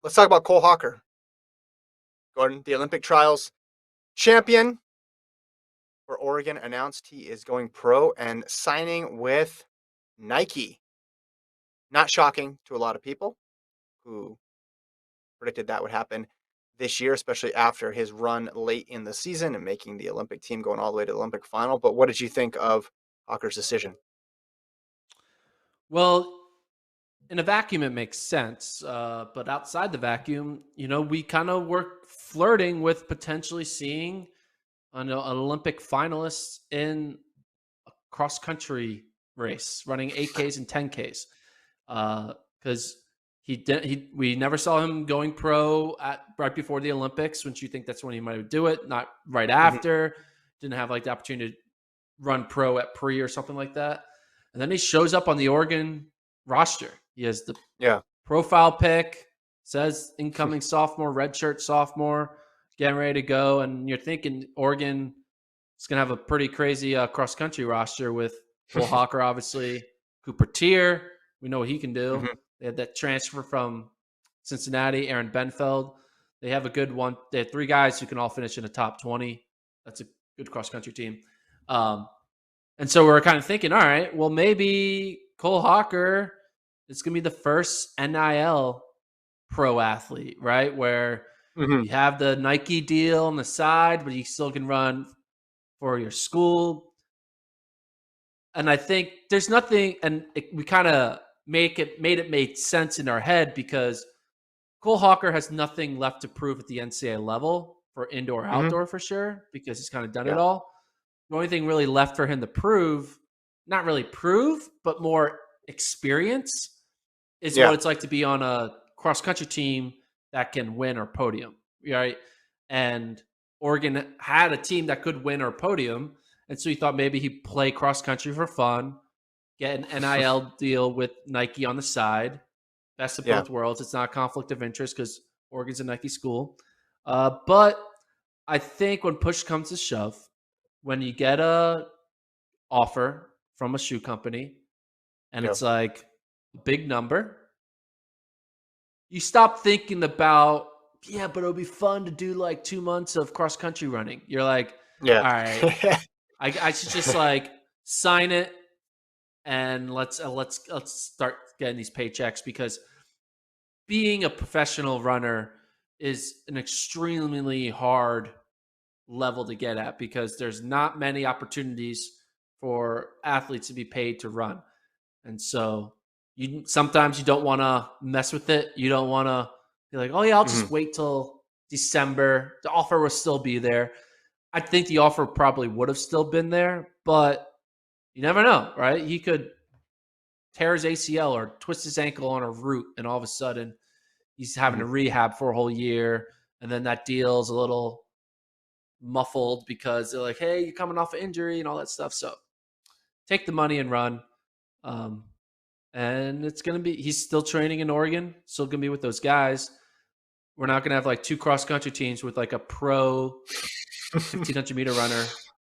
Let's talk about Cole Hocker. Gordon, the Olympic trials champion for Oregon, announced he is going pro and signing with Nike. Not shocking to a lot of people who predicted that would happen this year, especially after his run late in the season and making the Olympic team going all the way to the Olympic final. But what did you think of Hocker's decision? Well, in a vacuum, it makes sense. But outside the vacuum, we kind of were flirting with potentially seeing an Olympic finalist in a cross country race, running 8Ks and 10Ks. Because we never saw him going pro right before the Olympics, which you think that's when he might do it, not right after. Didn't have like the opportunity to run pro at pre or something like that. And then he shows up on the Oregon roster. He has the profile pic, says incoming sophomore, redshirt sophomore, getting ready to go. And you're thinking Oregon is going to have a pretty crazy cross-country roster with Cole Hocker, obviously, Cooper Tier. We know what he can do. They had that transfer from Cincinnati, Aaron Benfeld. They have a good one. They have 3 guys who can all finish in the top 20. That's a good cross-country team. And so we're kind of thinking, all right, well, maybe Cole Hocker is going to be the first NIL pro athlete, right? Where you have the Nike deal on the side, but you still can run for your school. And I think there's nothing, and we kind of made it make sense in our head because Cole Hocker has nothing left to prove at the NCAA level for indoor, outdoor for sure, because he's kind of done it all. The only thing really left for him to prove, not really prove, but more experience, is what it's like to be on a cross-country team that can win or podium, right? And Oregon had a team that could win or podium, and so he thought maybe he'd play cross-country for fun, get an NIL deal with Nike on the side. Best of both worlds. It's not a conflict of interest because Oregon's a Nike school. But I think when push comes to shove, when you get a offer from a shoe company and it's like a big number, you stop thinking about, but it'll be fun to do like 2 months of cross country running. You're like, all right, I should just like sign it and let's start getting these paychecks, because being a professional runner is an extremely hard level to get at, because there's not many opportunities for athletes to be paid to run. And so sometimes you don't want to mess with it. You don't want to be like, oh yeah, I'll just wait till December. The offer will still be there. I think the offer probably would have still been there, but you never know, right? He could tear his ACL or twist his ankle on a route, and all of a sudden he's having to rehab for a whole year. And then that deal's a little muffled because they're like, hey, you're coming off an injury and all that stuff. So take the money and run. And it's going to be, he's still training in Oregon, still going to be with those guys. We're not going to have like 2 cross-country teams with like a pro 1,500 meter runner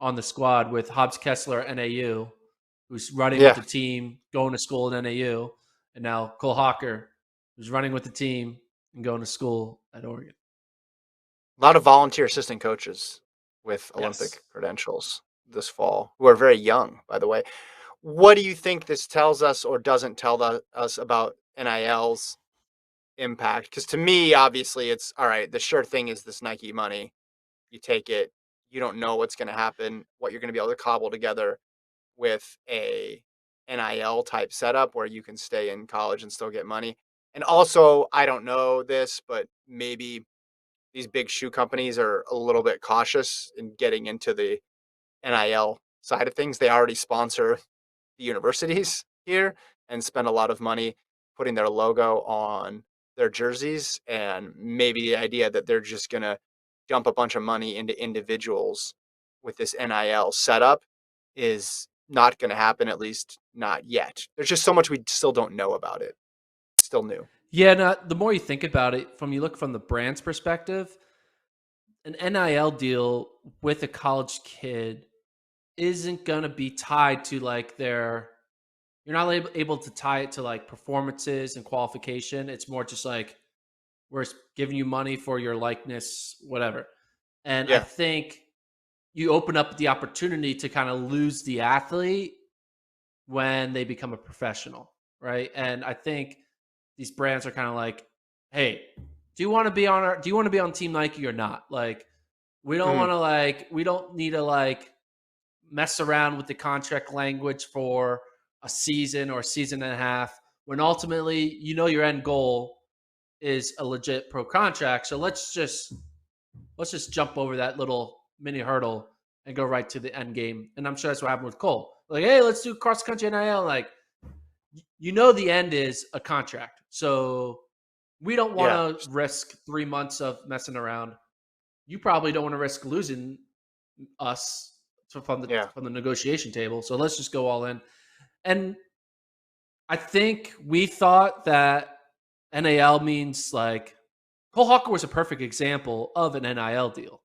on the squad with Hobbs Kessler at NAU, who's running with the team, going to school at NAU, and now Cole Hocker, who's running with the team and going to school at Oregon. A lot of volunteer assistant coaches with Olympic credentials this fall, who are very young, by the way. What do you think this tells us or doesn't tell us about NIL's impact? Because to me, obviously, it's all right. The sure thing is this Nike money. You take it. You don't know what's going to happen, what you're going to be able to cobble together with a NIL type setup where you can stay in college and still get money. And also, I don't know this, but maybe these big shoe companies are a little bit cautious in getting into the NIL side of things. They already sponsor the universities here and spend a lot of money putting their logo on their jerseys. And maybe the idea that they're just going to dump a bunch of money into individuals with this NIL setup is not going to happen, at least not yet. There's just so much we still don't know about it. It's still new. Yeah, no, the more you think about it, you look from the brand's perspective, an NIL deal with a college kid isn't going to be tied to like you're not able to tie it to like performances and qualification. It's more just like, We're giving you money for your likeness, whatever. And I Yeah. think you open up the opportunity to kind of lose the athlete when they become a professional, right? And I think these brands are kind of like, hey, do you want to be on Team Nike or not? Like, we don't Mhm. want to we don't need to mess around with the contract language for a season or a season and a half when ultimately your end goal is a legit pro contract. So let's just jump over that little mini hurdle and go right to the end game. And I'm sure that's what happened with Cole. Like, hey, let's do cross country NIL. Like, the end is a contract. So we don't want Yeah. to risk 3 months of messing around. You probably don't want to risk losing us from the Yeah. negotiation table. So let's just go all in. And I think we thought that NIL means Cole Hocker was a perfect example of an NIL deal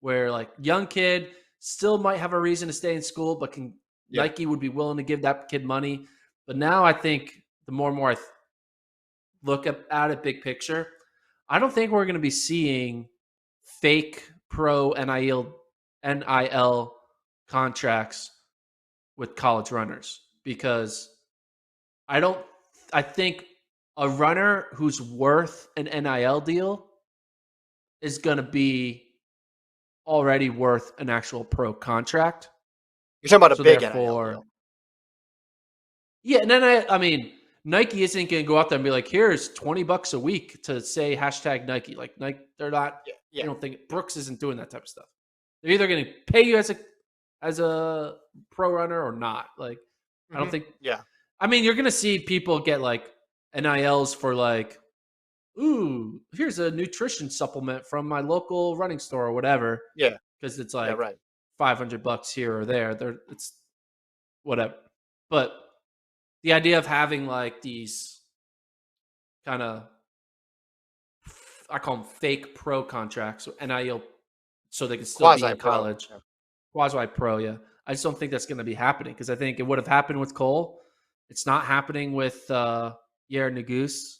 where young kid still might have a reason to stay in school, but Yeah. Nike would be willing to give that kid money. But now I think the more and more I look at it big picture, I don't think we're going to be seeing fake pro NIL contracts with college runners because I don't. I think a runner who's worth an NIL deal is going to be already worth an actual pro contract. You're talking about a So big NIL therefore, deal. yeah. And then I mean, Nike isn't going to go out there and be like, "Here's $20 a week to say hashtag Nike." Like Nike, they're not. Yeah. They Yeah. don't think Brooks isn't doing that type of stuff. They're either going to pay you as a pro runner or not. Like, I don't Mhm. think. Yeah. I mean, you're going to see people get NILs for ooh, here's a nutrition supplement from my local running store or whatever, Yeah. because it's Yeah. Right. $500 here or there. It's whatever. But the idea of having these kind of, I call them fake pro contracts, NIL, so they can still be Quasi in pro. college, Yeah. quasi pro. Yeah, I just don't think that's going to be happening because I think it would have happened with Cole. It's not happening with Yair Nagus.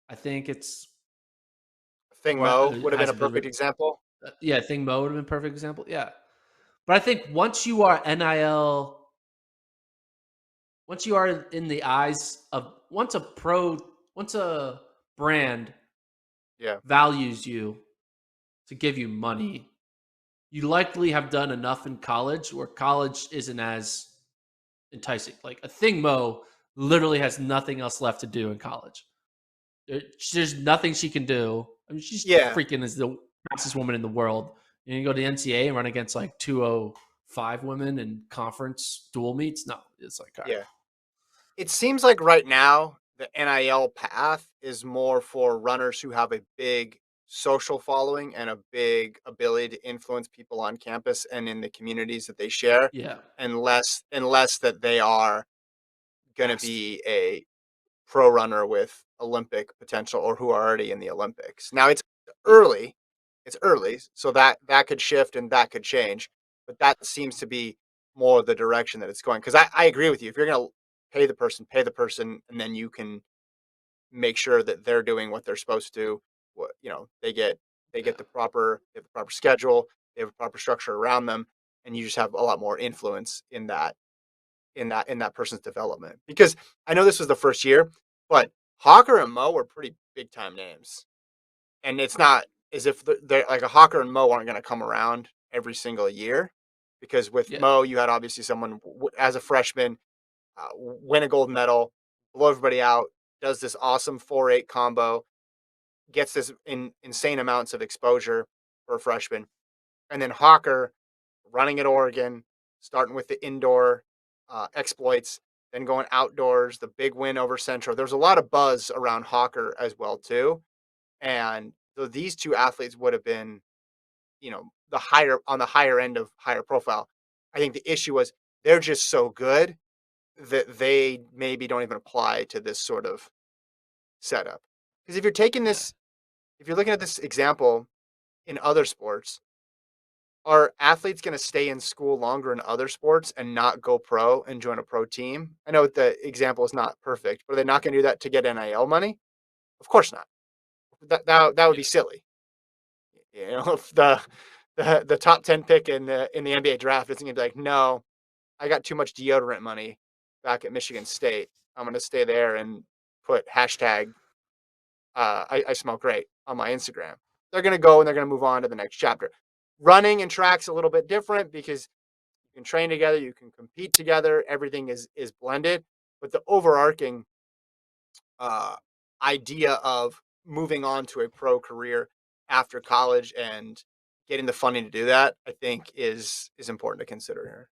I think it's Thing or Mo would it have been a hasn't been. perfect example. Yeah, I think Mo would have been a perfect example. Yeah, but I think once you are in the eyes of once a brand Yeah. values you to give you money, you likely have done enough in college where college isn't as enticing. Like a thing Mo literally has nothing else left to do in college. There's nothing she can do. I mean, she's Yeah. freaking is the fastest woman in the world. And you go to the NCAA and run against 205 women in conference dual meets. No, it's like, all right. Yeah. It seems like right now the NIL path is more for runners who have a big social following and a big ability to influence people on campus and in the communities that they share, Yeah, and less that they are going to fast. be a pro runner with Olympic potential or who are already in the Olympics. Now Yeah, early, it's early, so that could shift and that could change, but that seems to be more the direction that it's going. Because I agree with you. If you're going to pay the person, and then you can make sure that they're doing what they're supposed to. What they get yeah, the proper schedule, they have a proper structure around them, and you just have a lot more influence in that person's development. Because I know this was the first year, but Hawker and Mo were pretty big time names, and it's not as if they're like a Hawker and Mo aren't going to come around every single year. Because with yeah, Mo, you had obviously someone as a freshman win a gold medal, blow everybody out, does this awesome 4-8 combo, gets this insane amounts of exposure for a freshman, and then Hawker running at Oregon, starting with the indoor exploits, then going outdoors, the big win over Central. There's a lot of buzz around Hawker as well too, and so these two athletes would have been, the higher end of higher profile. I think the issue was they're just so good that they maybe don't even apply to this sort of setup. Because yeah, if you're looking at this example in other sports, are athletes going to stay in school longer in other sports and not go pro and join a pro team? I know the example is not perfect, but are they not going to do that to get NIL money? Of course not. that would Yeah. be silly. You know, if the top 10 pick in the NBA draft isn't gonna be like, no, I got too much deodorant money back at Michigan State. I'm gonna stay there and put hashtag I smell great on my Instagram. They're gonna go and they're gonna move on to the next chapter. Running and track's a little bit different because you can train together, you can compete together, everything is blended. But the overarching uh, idea of moving on to a pro career after college and getting the funding to do that, I think is important to consider here.